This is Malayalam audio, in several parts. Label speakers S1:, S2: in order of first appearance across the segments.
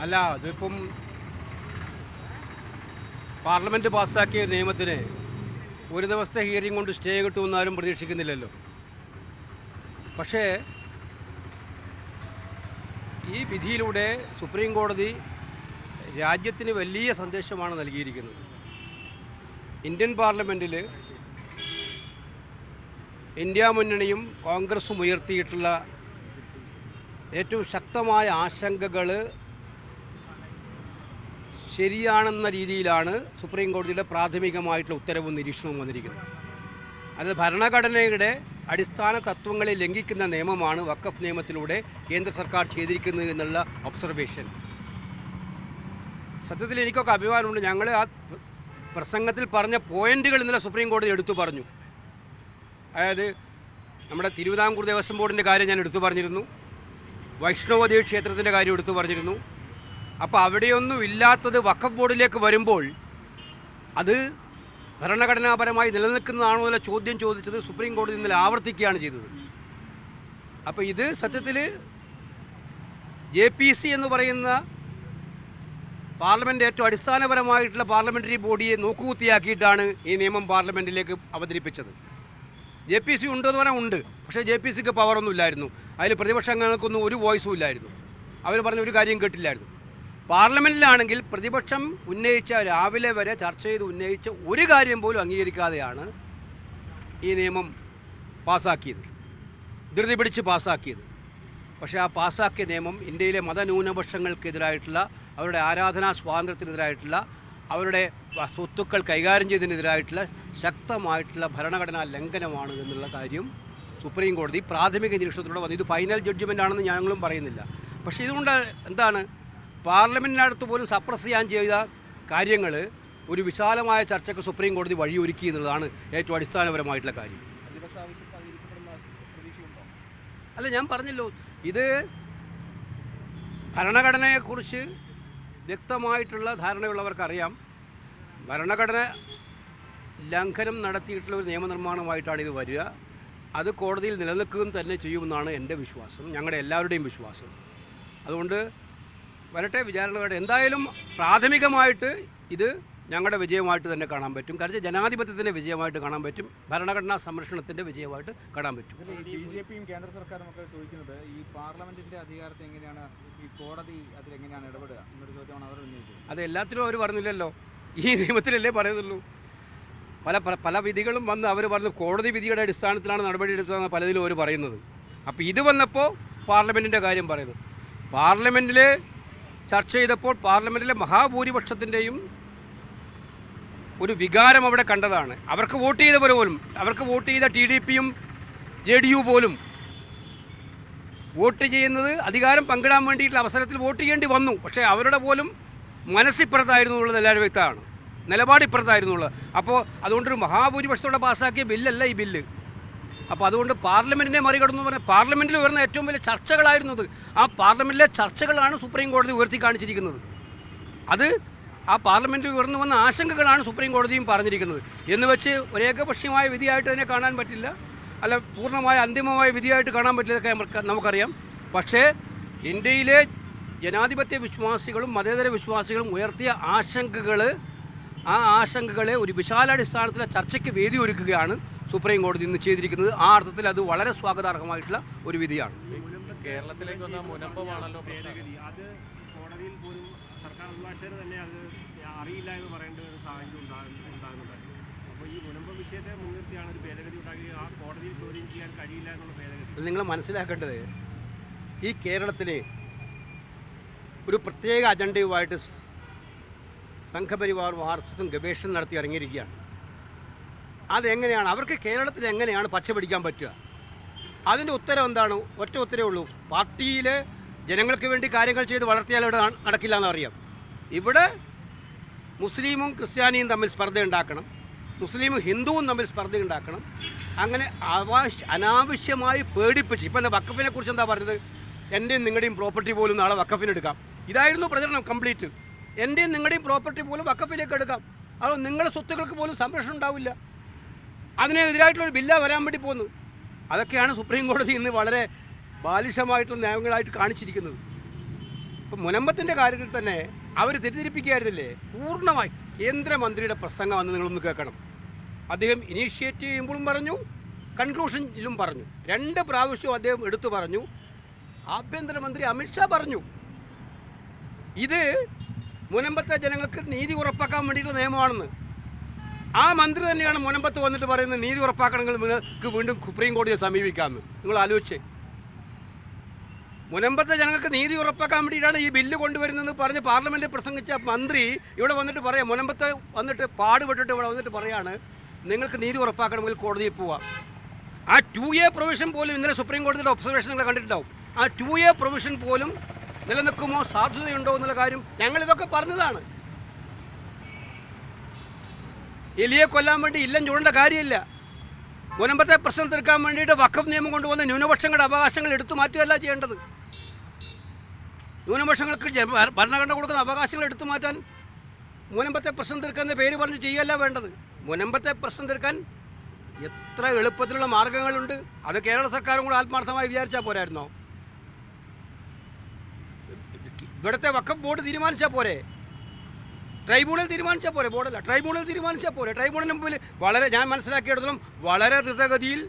S1: അല്ല, അതിപ്പം പാർലമെൻറ്റ് പാസ്സാക്കിയ നിയമത്തിന് ഒരു ദിവസത്തെ ഹിയറിംഗ് കൊണ്ട് സ്റ്റേ കിട്ടുമെന്നാരും പ്രതീക്ഷിക്കുന്നില്ലല്ലോ. പക്ഷേ ഈ വിധിയിലൂടെ സുപ്രീം കോടതി രാജ്യത്തിന് വലിയ സന്ദേശമാണ് നൽകിയിരിക്കുന്നത്. ഇന്ത്യൻ പാർലമെൻറ്റിൽ ഇന്ത്യ മുന്നണിയും കോൺഗ്രസും ഉയർത്തിയിട്ടുള്ള ഏറ്റവും ശക്തമായ ആശങ്കകൾ ശരിയാണെന്ന രീതിയിലാണ് സുപ്രീം കോടതിയുടെ പ്രാഥമികമായിട്ടുള്ള ഉത്തരവും നിരീക്ഷണവും വന്നിരിക്കുന്നത്. അത് ഭരണഘടനയുടെ അടിസ്ഥാന തത്വങ്ങളെ ലംഘിക്കുന്ന നിയമമാണ് വഖഫ് നിയമത്തിലൂടെ കേന്ദ്ര സർക്കാർ ചെയ്തിരിക്കുന്നത് എന്നുള്ള ഒബ്സർവേഷൻ. സത്യത്തിൽ എനിക്കൊക്കെ അഭിമാനമുണ്ട്. ഞങ്ങൾ ആ പ്രസംഗത്തിൽ പറഞ്ഞ പോയിന്റുകൾ ഇന്നലെ സുപ്രീം കോടതി എടുത്തു പറഞ്ഞു. അതായത് നമ്മുടെ തിരുവിതാംകൂർ ദേവസ്വം ബോർഡിൻ്റെ കാര്യം ഞാൻ എടുത്തു പറഞ്ഞിരുന്നു, വൈഷ്ണവദേവി ക്ഷേത്രത്തിൻ്റെ കാര്യം എടുത്തു പറഞ്ഞിരുന്നു. അപ്പോൾ അവിടെയൊന്നും ഇല്ലാത്തത് വഖഫ് ബോർഡിലേക്ക് വരുമ്പോൾ അത് ഭരണഘടനാപരമായി നിലനിൽക്കുന്നതാണോ എന്നുള്ള ചോദ്യം ചോദിച്ചത് സുപ്രീം കോടതി ഇന്നലെ ആവർത്തിക്കുകയാണ് ചെയ്തത്. അപ്പോൾ ഇത് സത്യത്തിൽ JPC എന്ന് പറയുന്ന പാർലമെൻറ്റ് ഏറ്റവും അടിസ്ഥാനപരമായിട്ടുള്ള പാർലമെൻ്ററി ബോഡിയെ നോക്കുകുത്തിയാക്കിയിട്ടാണ് ഈ നിയമം പാർലമെൻറ്റിലേക്ക് അവതരിപ്പിച്ചത്. JPC ഉണ്ടെന്ന് പറഞ്ഞാൽ ഉണ്ട്, പക്ഷേ JPCക്ക് പവറൊന്നും ഇല്ലായിരുന്നു. അതിൽ പ്രതിപക്ഷ അംഗങ്ങൾക്കൊന്നും ഒരു വോയിസും ഇല്ലായിരുന്നു. അവർ പറഞ്ഞ ഒരു കാര്യം കേട്ടില്ലായിരുന്നു. പാർലമെൻറ്റിലാണെങ്കിൽ പ്രതിപക്ഷം ഉന്നയിച്ച രാവിലെ വരെ ചർച്ച ചെയ്ത് ഉന്നയിച്ച ഒരു കാര്യം പോലും അംഗീകരിക്കാതെയാണ് ഈ നിയമം പാസ്സാക്കിയത്, ധൃതി പിടിച്ച് പാസ്സാക്കിയത്. പക്ഷേ ആ പാസ്സാക്കിയ നിയമം ഇന്ത്യയിലെ മതന്യൂനപക്ഷങ്ങൾക്കെതിരായിട്ടുള്ള, അവരുടെ ആരാധനാ സ്വാതന്ത്ര്യത്തിനെതിരായിട്ടുള്ള, അവരുടെ സ്വത്തുക്കൾ കൈകാര്യം ചെയ്തതിനെതിരായിട്ടുള്ള ശക്തമായിട്ടുള്ള ഭരണഘടനാ ലംഘനമാണ് എന്നുള്ള കാര്യം സുപ്രീം കോടതി പ്രാഥമിക നിരീക്ഷണത്തിലൂടെ വന്നു. ഇത് ഫൈനൽ ജഡ്ജ്മെൻ്റ് ആണെന്ന് ഞങ്ങളും പറയുന്നില്ല. പക്ഷേ ഇതുകൊണ്ട് എന്താണ്, പാർലമെൻറ്റിനടുത്ത് പോലും സപ്രസ് ചെയ്യാൻ ചെയ്ത കാര്യങ്ങൾ ഒരു വിശാലമായ ചർച്ചയ്ക്ക് സുപ്രീം കോടതി വഴിയൊരുക്കി എന്നുള്ളതാണ് ഏറ്റവും അടിസ്ഥാനപരമായിട്ടുള്ള കാര്യം. അല്ല, ഞാൻ പറഞ്ഞല്ലോ, ഇത് ഭരണഘടനയെക്കുറിച്ച് വ്യക്തമായിട്ടുള്ള ധാരണയുള്ളവർക്കറിയാം. ഭരണഘടന ലംഘനം നടത്തിയിട്ടുള്ള ഒരു നിയമനിർമ്മാണമായിട്ടാണ് ഇത് വരിക. അത് കോടതിയിൽ നിലനിൽക്കുകയും തന്നെ ചെയ്യുമെന്നാണ് എൻ്റെ വിശ്വാസം, ഞങ്ങളുടെ എല്ലാവരുടെയും വിശ്വാസം. അതുകൊണ്ട് വരട്ടെ, വിചാരണ എന്തായാലും പ്രാഥമികമായിട്ട് ഇത് ഞങ്ങളുടെ വിജയമായിട്ട് തന്നെ കാണാൻ പറ്റും. കാരണം ജനാധിപത്യത്തിൻ്റെ വിജയമായിട്ട് കാണാൻ പറ്റും, ഭരണഘടനാ സംരക്ഷണത്തിൻ്റെ വിജയമായിട്ട് കാണാൻ പറ്റും.
S2: BJPയും കേന്ദ്ര സർക്കാരും ഒക്കെ ചോദിക്കുന്നത് ഈ പാർലമെൻറ്റിൻ്റെ അധികാരത്തെ എങ്ങനെയാണ് ഈ കോടതി അതിലെങ്ങനെയാണ് ഇടപെടുക എന്നൊരു ചോദ്യമാണ് അവർ ഉന്നയിച്ചത്.
S1: അത് എല്ലാത്തിലും അവർ പറഞ്ഞില്ലല്ലോ, ഈ നിയമത്തിലല്ലേ പറയുന്നുള്ളൂ. പല വിധികളും വന്ന് അവർ പറഞ്ഞു കോടതി വിധിയുടെ അടിസ്ഥാനത്തിലാണ് നടപടിയെടുത്തതെന്ന് പലതിലും അവർ പറയുന്നത്. അപ്പോൾ ഇത് വന്നപ്പോൾ പാർലമെൻറ്റിൻ്റെ കാര്യം പറയുന്നു. പാർലമെൻറ്റിൽ ചർച്ച ചെയ്തപ്പോൾ പാർലമെൻറ്റിലെ മഹാഭൂരിപക്ഷത്തിൻ്റെയും ഒരു വികാരം അവിടെ കണ്ടതാണ്. അവർക്ക് വോട്ട് ചെയ്തവർ പോലും, അവർക്ക് വോട്ട് ചെയ്ത TDPയും JDU പോലും വോട്ട് ചെയ്യുന്നത് അധികാരം പങ്കിടാൻ വേണ്ടിയിട്ടുള്ള അവസരത്തിൽ വോട്ട് ചെയ്യേണ്ടി വന്നു. പക്ഷേ അവരുടെ പോലും മനസ്സിപ്പുറത്തായിരുന്നു എന്നുള്ളത് എല്ലാവരും വ്യക്തമാണ്, നിലപാടിപ്പുറത്തായിരുന്നു ഉള്ളത്. അപ്പോൾ അതുകൊണ്ടൊരു മഹാഭൂരിപക്ഷത്തോടെ പാസ്സാക്കിയ ബില്ലല്ല ഈ ബില്ല്. അപ്പോൾ അതുകൊണ്ട് പാർലമെൻറ്റിനെ മറികടന്നു പറഞ്ഞാൽ പാർലമെൻറ്റിൽ ഉയർന്ന ഏറ്റവും വലിയ ചർച്ചകളായിരുന്നത്. ആ പാർലമെൻറ്റിലെ ചർച്ചകളാണ് സുപ്രീം കോടതി ഉയർത്തി കാണിച്ചിരിക്കുന്നത്. അത് ആ പാർലമെൻറ്റിൽ ഉയർന്നു വന്ന ആശങ്കകളാണ് സുപ്രീം കോടതിയും പറഞ്ഞിരിക്കുന്നത്. എന്ന് വെച്ച് ഒരേകപക്ഷീയമായ വിധിയായിട്ട് തന്നെ കാണാൻ പറ്റില്ല, അല്ല പൂർണ്ണമായ അന്തിമമായ വിധിയായിട്ട് കാണാൻ പറ്റില്ലതൊക്കെ നമുക്കറിയാം. പക്ഷേ ഇന്ത്യയിലെ ജനാധിപത്യ വിശ്വാസികളും മതേതര വിശ്വാസികളും ഉയർത്തിയ ആ ആശങ്കകളെ ഒരു വിശാലാടിസ്ഥാനത്തിലെ ചർച്ചയ്ക്ക് വേദി ഒരുക്കുകയാണ് സുപ്രീം കോടതി ഇന്ന് ചെയ്തിരിക്കുന്നത്. ആ അർത്ഥത്തിൽ അത് വളരെ സ്വാഗതാർഹമായിട്ടുള്ള ഒരു വിധിയാണ്.
S3: കേരളത്തിലേക്ക് വന്ന മുനമ്പമാണല്ലോ ഭേദഗതി.
S4: അത് കോടതിയിൽ പോലും സർക്കാർ അഭിഭാഷകർ തന്നെ അത് അറിയില്ല എന്ന് പറയേണ്ട ഒരു സാഹചര്യം ഉണ്ടാകുന്നുണ്ട്. അപ്പോൾ ഈ മുനമ്പ വിഷയത്തെ മുൻനിർത്തിയാണ് ഒരു ഭേദഗതി ഉണ്ടാക്കി. ആ കോടതിയിൽ ചോദ്യം ചെയ്യാൻ കഴിയില്ല എന്നുള്ള ഭേദഗതി.
S1: നിങ്ങൾ മനസ്സിലാക്കേണ്ടത്, ഈ കേരളത്തിലെ ഒരു പ്രത്യേക അജണ്ടയുമായിട്ട് സംഘപരിവാർ RSSും ഗവേഷണം നടത്തി ഇറങ്ങിയിരിക്കുകയാണ്. അതെങ്ങനെയാണ് അവർക്ക് കേരളത്തിൽ എങ്ങനെയാണ് പച്ച പിടിക്കാൻ പറ്റുക? അതിൻ്റെ ഉത്തരം എന്താണ്? ഒറ്റ ഉത്തരവേ ഉള്ളൂ. പാർട്ടിയിൽ ജനങ്ങൾക്ക് വേണ്ടി കാര്യങ്ങൾ ചെയ്ത് വളർത്തിയാൽ ഇവിടെ നടക്കില്ല എന്നറിയാം. ഇവിടെ മുസ്ലിമും ക്രിസ്ത്യാനിയും തമ്മിൽ സ്പർദ്ധ ഉണ്ടാക്കണം, മുസ്ലിമും ഹിന്ദുവും തമ്മിൽ സ്പർദ്ധ ഉണ്ടാക്കണം. അങ്ങനെ അനാവശ്യമായി പേടിപ്പിച്ച്, ഇപ്പം എന്താ വഖഫിനെ കുറിച്ച് എന്താ പറഞ്ഞത്? എൻ്റെയും നിങ്ങളുടെയും പ്രോപ്പർട്ടി പോലും നാളെ വഖഫിനെടുക്കാം. ഇതായിരുന്നു പ്രചരണം കംപ്ലീറ്റ്. എൻ്റെയും നിങ്ങളുടെയും പ്രോപ്പർട്ടി പോലും വഖഫിലേക്ക് എടുക്കാം, അത് നിങ്ങളുടെ സ്വത്തുക്കൾക്ക് പോലും സംരക്ഷണം ഉണ്ടാവില്ല. അതിനെതിരായിട്ടുള്ളൊരു ബില്ല വരാൻ വേണ്ടി പോകുന്നു. അതൊക്കെയാണ് സുപ്രീം കോടതി ഇന്ന് വളരെ ബാലിശമായിട്ടുള്ള ന്യായങ്ങളായിട്ട് കാണിച്ചിരിക്കുന്നത്. ഇപ്പം മുനമ്പത്തിൻ്റെ കാര്യത്തിൽ തന്നെ അവർ തെറ്റിദ്ധരിപ്പിക്കുകയായിരുന്നില്ലേ? പൂർണ്ണമായി കേന്ദ്രമന്ത്രിയുടെ പ്രസംഗം വന്ന് നിങ്ങളൊന്ന് കേൾക്കണം. അദ്ദേഹം ഇനീഷ്യേറ്റ് ചെയ്യുമ്പോഴും പറഞ്ഞു, കൺക്ലൂഷനിലും പറഞ്ഞു. 2 പ്രാവശ്യവും അദ്ദേഹം എടുത്തു പറഞ്ഞു. ആഭ്യന്തരമന്ത്രി അമിത്ഷാ പറഞ്ഞു, ഇത് മുനമ്പത്തെ ജനങ്ങൾക്ക് നീതി ഉറപ്പാക്കാൻ വേണ്ടിയിട്ടുള്ള നിയമമാണെന്ന്. ആ മന്ത്രി തന്നെയാണ് മുനമ്പത്ത് വന്നിട്ട് പറയുന്നത് നീതി ഉറപ്പാക്കണമെങ്കിൽ നിങ്ങൾക്ക് വീണ്ടും സുപ്രീം കോടതിയെ സമീപിക്കാമെന്ന്. നിങ്ങൾ ആലോചിച്ചേ, മുനമ്പത്തെ ജനങ്ങൾക്ക് നീതി ഉറപ്പാക്കാൻ വേണ്ടിയിട്ടാണ് ഈ ബില്ല് കൊണ്ടുവരുന്നതെന്ന് പറഞ്ഞ് പാർലമെൻറ്റിൽ പ്രസംഗിച്ച മന്ത്രി ഇവിടെ വന്നിട്ട് പറയാം, മുനമ്പത്ത് വന്നിട്ട് പാടുപെട്ടിട്ട് ഇവിടെ വന്നിട്ട് പറയാണ് നിങ്ങൾക്ക് നീതി ഉറപ്പാക്കണമെങ്കിൽ കോടതിയിൽ പോവാം. ആ 2A പ്രൊവിഷൻ പോലും ഇന്നലെ സുപ്രീം കോടതിയുടെ ഒബ്സർവേഷൻ നിങ്ങൾ കണ്ടിട്ടുണ്ടാവും. ആ 2A പ്രൊവിഷൻ പോലും നിലനിൽക്കുമോ, സാധ്യതയുണ്ടോ എന്നുള്ള കാര്യം ഞങ്ങളിതൊക്കെ പറഞ്ഞതാണ്. എലിയെ കൊല്ലാൻ വേണ്ടി ഇല്ലം ചൂടേണ്ട കാര്യമില്ല. മുനമ്പത്തെ പ്രശ്നം തീർക്കാൻ വേണ്ടിയിട്ട് വഖഫ് നിയമം കൊണ്ടുവന്ന് ന്യൂനപക്ഷങ്ങളുടെ അവകാശങ്ങൾ എടുത്തു മാറ്റുകയല്ല ചെയ്യേണ്ടത്. ന്യൂനപക്ഷങ്ങൾക്ക് ഭരണഘടന കൊടുക്കുന്ന അവകാശങ്ങൾ എടുത്തു മാറ്റാൻ മുനമ്പത്തെ പ്രശ്നം തീർക്കാൻ പേര് പറഞ്ഞ് ചെയ്യുകയല്ല വേണ്ടത്. മുനമ്പത്തെ പ്രശ്നം തീർക്കാൻ എത്ര എളുപ്പത്തിലുള്ള മാർഗങ്ങളുണ്ട്. അത് കേരള സർക്കാരും കൂടെ ആത്മാർത്ഥമായി വിചാരിച്ചാൽ പോരായിരുന്നോ? ഇവിടുത്തെ വഖഫ് ബോർഡ് തീരുമാനിച്ചാൽ പോരെ? ട്രൈബ്യൂണൽ തീരുമാനിച്ചാൽ പോരെ? ബോർഡല്ല, ട്രൈബ്യൂണൽ തീരുമാനിച്ചാൽ പോരെ? ട്രൈബ്യൂണലിന് മുമ്പിൽ ഞാൻ മനസ്സിലാക്കിയെടുത്തോളം വളരെ ദ്രുതഗതിയിൽ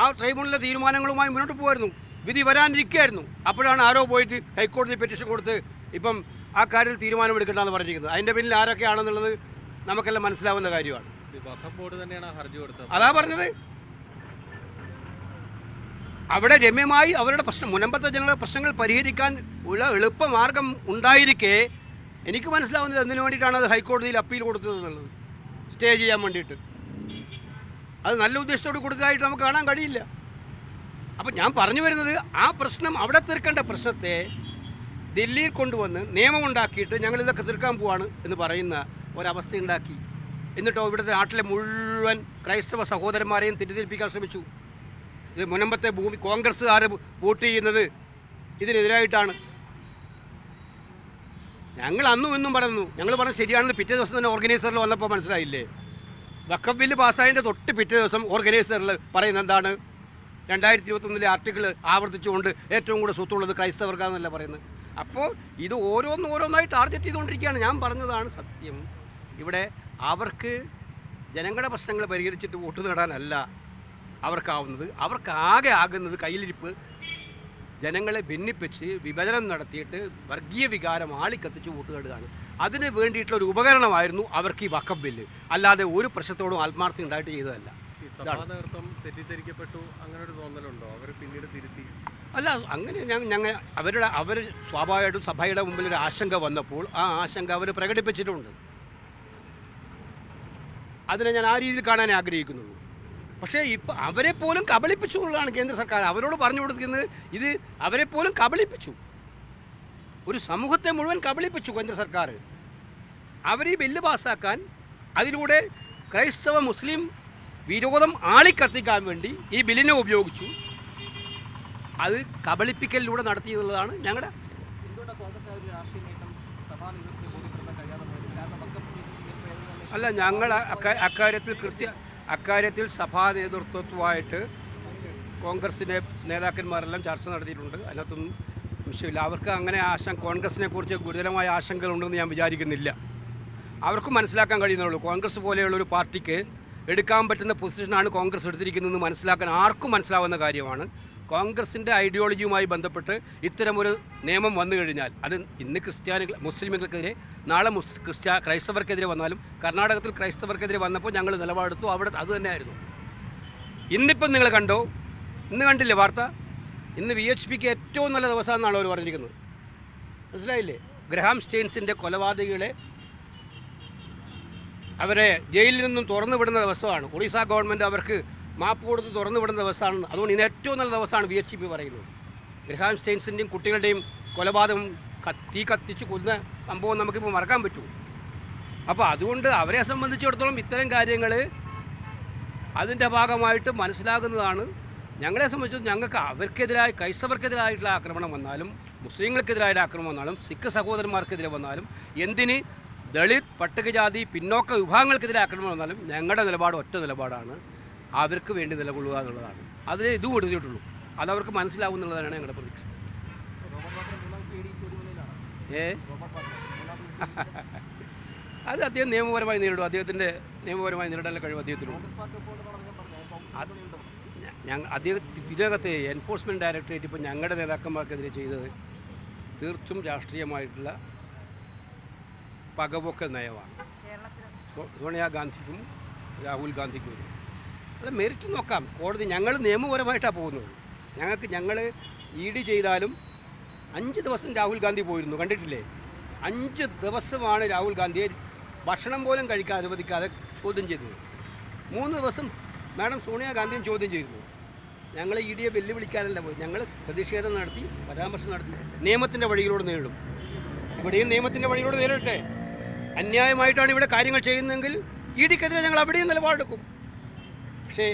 S1: ആ ട്രൈബ്യൂണലിലെ തീരുമാനങ്ങളുമായി മുന്നോട്ട് പോകുമായിരുന്നു. വിധി വരാനിരിക്കുകയായിരുന്നു. അപ്പോഴാണ് ആരോ പോയിട്ട് ഹൈക്കോടതി പെറ്റീഷൻ കൊടുത്ത് ഇപ്പം ആ കാര്യത്തിൽ തീരുമാനമെടുക്കേണ്ടതെന്ന് പറഞ്ഞിരിക്കുന്നത്. അതിൻ്റെ പിന്നിൽ ആരൊക്കെയാണെന്നുള്ളത് നമുക്കെല്ലാം മനസ്സിലാവുന്ന കാര്യമാണ്.
S3: വഖഫ് ബോർഡ് തന്നെയാണ് ഹർജി കൊടുത്തത്.
S1: അതാ പറഞ്ഞത്. അവിടെ രമ്യമായി അവരുടെ പ്രശ്നം, മുനമ്പത്തെ ജനങ്ങളുടെ പ്രശ്നങ്ങൾ പരിഹരിക്കാൻ ഉള്ള എളുപ്പമാർഗം ഉണ്ടായിരിക്കെ എനിക്ക് മനസ്സിലാവുന്നില്ല എന്തിനു വേണ്ടിയിട്ടാണ് അത് ഹൈക്കോടതിയിൽ അപ്പീൽ കൊടുത്തത് എന്നുള്ളത്, സ്റ്റേ ചെയ്യാൻ വേണ്ടിയിട്ട്. അത് നല്ല ഉദ്ദേശത്തോട് കൊടുത്തതായിട്ട് നമുക്ക് കാണാൻ കഴിയില്ല. അപ്പം ഞാൻ പറഞ്ഞു വരുന്നത്, ആ പ്രശ്നം അവിടെ തീർക്കേണ്ട പ്രശ്നത്തെ ദില്ലിയിൽ കൊണ്ടുവന്ന് നിയമമുണ്ടാക്കിയിട്ട് ഞങ്ങളിതൊക്കെ തീർക്കാൻ പോവാണ് എന്ന് പറയുന്ന ഒരവസ്ഥ ഉണ്ടാക്കി. എന്നിട്ടോ ഇവിടുത്തെ നാട്ടിലെ മുഴുവൻ ക്രൈസ്തവ സഹോദരന്മാരെയും തെറ്റിദ്ധരിപ്പിക്കാൻ ശ്രമിച്ചു. ഇത് മുനമ്പത്തെ ഭൂമി കോൺഗ്രസ്സുകാർ വോട്ട് ചെയ്യുന്നത് ഇതിനെതിരായിട്ടാണ്. ഞങ്ങൾ അന്നും ഇന്നും പറയുന്നു, ഞങ്ങൾ പറഞ്ഞത് ശരിയാണെന്ന് പിറ്റേ ദിവസം തന്നെ ഓർഗനൈസറിൽ വന്നപ്പോൾ മനസ്സിലായില്ലേ? വഖഫ് ബില്ല് പാസ്സായതിൻ്റെ തൊട്ട് പിറ്റേ ദിവസം ഓർഗനൈസറിൽ പറയുന്നത് എന്താണ്? 2021 ആർട്ടിക്കിൾ ആവർത്തിച്ചുകൊണ്ട് ഏറ്റവും കൂടുതൽ സ്വത്തുള്ളത് ക്രൈസ്തവർക്കാണെന്നല്ല പറയുന്നത്. അപ്പോൾ ഇത് ഓരോന്നായി ടാർഗറ്റ് ചെയ്തുകൊണ്ടിരിക്കുകയാണ്. ഞാൻ പറഞ്ഞതാണ് സത്യം. ഇവിടെ അവർക്ക് ജനങ്ങളുടെ പ്രശ്നങ്ങൾ പരിഹരിച്ചിട്ട് വോട്ട് നേടാനല്ല അവർക്കാവുന്നത്. അവർക്കാകെ ആകുന്നത് കയ്യിലിരിപ്പ്, ജനങ്ങളെ ഭിന്നിപ്പിച്ച് വിഭജനം നടത്തിയിട്ട് വർഗീയ വികാരം ആളിക്കത്തിച്ച് വോട്ട് നേടുകയാണ്. അതിന് വേണ്ടിയിട്ടുള്ളൊരു ഉപകരണമായിരുന്നു അവർക്ക് ഈ വഖഫ് ബില്ല്. അല്ലാതെ ഒരു പ്രശ്നത്തോടും ആത്മാർത്ഥം ഉണ്ടായിട്ട് ചെയ്തതല്ല.
S3: സഭാനേതൃത്വം തെറ്റിദ്ധരിക്കപ്പെട്ടു, അങ്ങനെ ഒരു തോന്നലുണ്ടോ? അവർ പിന്നീട് തിരുത്തി?
S1: അല്ല, അങ്ങനെ അവർ സ്വാഭാവികമായിട്ടും സഭയുടെ മുമ്പിൽ ഒരു ആശങ്ക വന്നപ്പോൾ ആ ആശങ്ക അവർ പ്രകടിപ്പിച്ചിട്ടുണ്ട്. അതിനെ ഞാൻ ആ രീതിയിൽ കാണാൻ ആഗ്രഹിക്കുന്നുള്ളൂ. പക്ഷേ ഇപ്പം അവരെ പോലും കബളിപ്പിച്ചു എന്നുള്ളതാണ് കേന്ദ്ര സർക്കാർ. അവരോട് പറഞ്ഞു കൊടുക്കുന്നത് ഇത് അവരെ പോലും കബളിപ്പിച്ചു. ഒരു സമൂഹത്തെ മുഴുവൻ കബളിപ്പിച്ചു കേന്ദ്ര സർക്കാർ. അവർ ഈ ബില്ല് പാസ്സാക്കാൻ, അതിലൂടെ ക്രൈസ്തവ മുസ്ലിം വിരോധം ആളിക്കത്തിക്കാൻ വേണ്ടി ഈ ബില്ലിനെ ഉപയോഗിച്ചു. അത് കബളിപ്പിക്കലിലൂടെ നടത്തിയെന്നുള്ളതാണ് ഞങ്ങളുടെ. അല്ല, ഞങ്ങൾ അക്കാര്യത്തിൽ സഭാ നേതൃത്വവുമായിട്ട് കോൺഗ്രസിൻ്റെ നേതാക്കന്മാരെല്ലാം ചർച്ച നടത്തിയിട്ടുണ്ട്. അതിനകത്തൊന്നും വിഷയമില്ല. അവർക്ക് അങ്ങനെ കോൺഗ്രസിനെ കുറിച്ച് ഗുരുതരമായ ആശങ്കകളുണ്ടെന്ന് ഞാൻ വിചാരിക്കുന്നില്ല. അവർക്കും മനസ്സിലാക്കാൻ കഴിയുന്നുള്ളൂ. കോൺഗ്രസ് പോലെയുള്ളൊരു പാർട്ടിക്ക് എടുക്കാൻ പറ്റുന്ന പൊസിഷനാണ് കോൺഗ്രസ് എടുത്തിരിക്കുന്നതെന്ന് മനസ്സിലാക്കാൻ ആർക്കും മനസ്സിലാവുന്ന കാര്യമാണ്. കോൺഗ്രസിൻ്റെ ഐഡിയോളജിയുമായി ബന്ധപ്പെട്ട് ഇത്തരമൊരു നിയമം വന്നു കഴിഞ്ഞാൽ അത് ഇന്ന് മുസ്ലിമുകൾക്കെതിരെ, നാളെ ക്രൈസ്തവർക്കെതിരെ വന്നാലും, കർണാടകത്തിൽ ക്രൈസ്തവർക്കെതിരെ വന്നപ്പോൾ ഞങ്ങൾ നിലപാടെടുത്തു. അവിടെ അതുതന്നെയായിരുന്നു. ഇന്നിപ്പം നിങ്ങൾ കണ്ടോ? ഇന്ന് കണ്ടില്ലേ വാർത്ത? ഇന്ന് VHPക്ക് ഏറ്റവും നല്ല ദിവസമെന്നാണ് അവർ പറഞ്ഞിരിക്കുന്നത്. മനസ്സിലായില്ലേ? ഗ്രഹാം സ്റ്റെയിൻസിൻ്റെ കൊലപാതകികളെ അവരെ ജയിലിൽ നിന്നും തുറന്നു വിടുന്ന ദിവസമാണ്. ഒറീസ ഗവൺമെൻറ് അവർക്ക് മാപ്പ് കൊടുത്ത് തുറന്നു വിടുന്ന ദിവസമാണ്. അതുകൊണ്ട് ഇന്ന് ഏറ്റവും നല്ല ദിവസമാണ് VHP പറയുന്നത്. ഗ്രഹാം സ്റ്റെയിൻസിൻ്റെയും കുട്ടികളുടെയും കൊലപാതകം തീ കത്തിച്ച് കൊല്ലുന്ന സംഭവം നമുക്കിപ്പോൾ മറക്കാൻ പറ്റുമോ? അപ്പോൾ അതുകൊണ്ട് അവരെ സംബന്ധിച്ചിടത്തോളം ഇത്തരം കാര്യങ്ങൾ അതിൻ്റെ ഭാഗമായിട്ട് മനസ്സിലാകുന്നതാണ്. ഞങ്ങളെ സംബന്ധിച്ച് ഞങ്ങൾക്ക് അവർക്കെതിരായി, ക്രൈസ്തവർക്കെതിരായിട്ടുള്ള ആക്രമണം വന്നാലും, മുസ്ലിങ്ങൾക്കെതിരായിട്ടുള്ള ആക്രമണം വന്നാലും, സിഖ് സഹോദരന്മാർക്കെതിരെ വന്നാലും, എന്തിന് ദളിത്, പട്ടികജാതി, പിന്നോക്ക വിഭാഗങ്ങൾക്കെതിരെ ആക്രമണം വന്നാലും ഞങ്ങളുടെ നിലപാട് ഒറ്റ നിലപാടാണ്. അവർക്ക് വേണ്ടി നിലകൊള്ളുക എന്നുള്ളതാണ്. അതിൽ ഇതും എടുത്തിട്ടുള്ളൂ. അതവർക്ക് മനസ്സിലാവുന്നുള്ളതാണ് ഞങ്ങളുടെ പ്രതീക്ഷ. ഏ അത് അദ്ദേഹം നിയമപരമായി നേരിടും. അദ്ദേഹത്തിൻ്റെ നിയമപരമായി നേരിടാനുള്ള കഴിവ് അദ്ദേഹത്തിനുണ്ട്. ഇതിനകത്ത് എൻഫോഴ്സ്മെൻറ്റ് ഡയറക്ടറേറ്റ് ഇപ്പോൾ ഞങ്ങളുടെ നേതാക്കന്മാർക്കെതിരെ ചെയ്തത് തീർത്തും രാഷ്ട്രീയമായിട്ടുള്ള പകപോക്കൽ നയമാണ്. സോണിയാഗാന്ധിക്കും രാഹുൽ ഗാന്ധിക്കും അത് മെറിറ്റ് നോക്കാം. കോടതി ഞങ്ങൾ നിയമപരമായിട്ടാണ് പോകുന്നത്. ഞങ്ങൾ ED ചെയ്താലും 5 ദിവസം രാഹുൽ ഗാന്ധി പോയിരുന്നു, കണ്ടിട്ടില്ലേ? 5 ദിവസമാണ് രാഹുൽ ഗാന്ധിയെ ഭക്ഷണം പോലും കഴിക്കാൻ അനുവദിക്കാതെ ചോദ്യം ചെയ്തത്. 3 ദിവസം മാഡം സോണിയാഗാന്ധിയും ചോദ്യം ചെയ്തിരുന്നു. ഞങ്ങൾ EDയെ വെല്ലുവിളിക്കാനല്ല പോയി, ഞങ്ങൾ പ്രതിഷേധം നടത്തി, പരാമർശം നടത്തി, നിയമത്തിൻ്റെ വഴിയിലൂടെ നേരിടും. ഇവിടെയും നിയമത്തിൻ്റെ വഴിയിലൂടെ നേരിടട്ടെ. അന്യായമായിട്ടാണ് ഇവിടെ കാര്യങ്ങൾ ചെയ്യുന്നതെങ്കിൽ EDക്കെതിരെ ഞങ്ങൾ അവിടെയും നിലപാടെടുക്കും. പക്ഷേ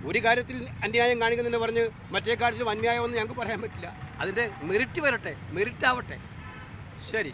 S1: ഒരു കാര്യത്തിൽ അന്യായം കാണിക്കുന്നതെന്ന് പറഞ്ഞ് മറ്റേ കാര്യത്തിലും അന്യായമെന്ന് ഞങ്ങൾക്ക് പറയാൻ പറ്റില്ല. അതിൻ്റെ മെറിറ്റ് വരട്ടെ, മെറിറ്റ് ആവട്ടെ. ശരി.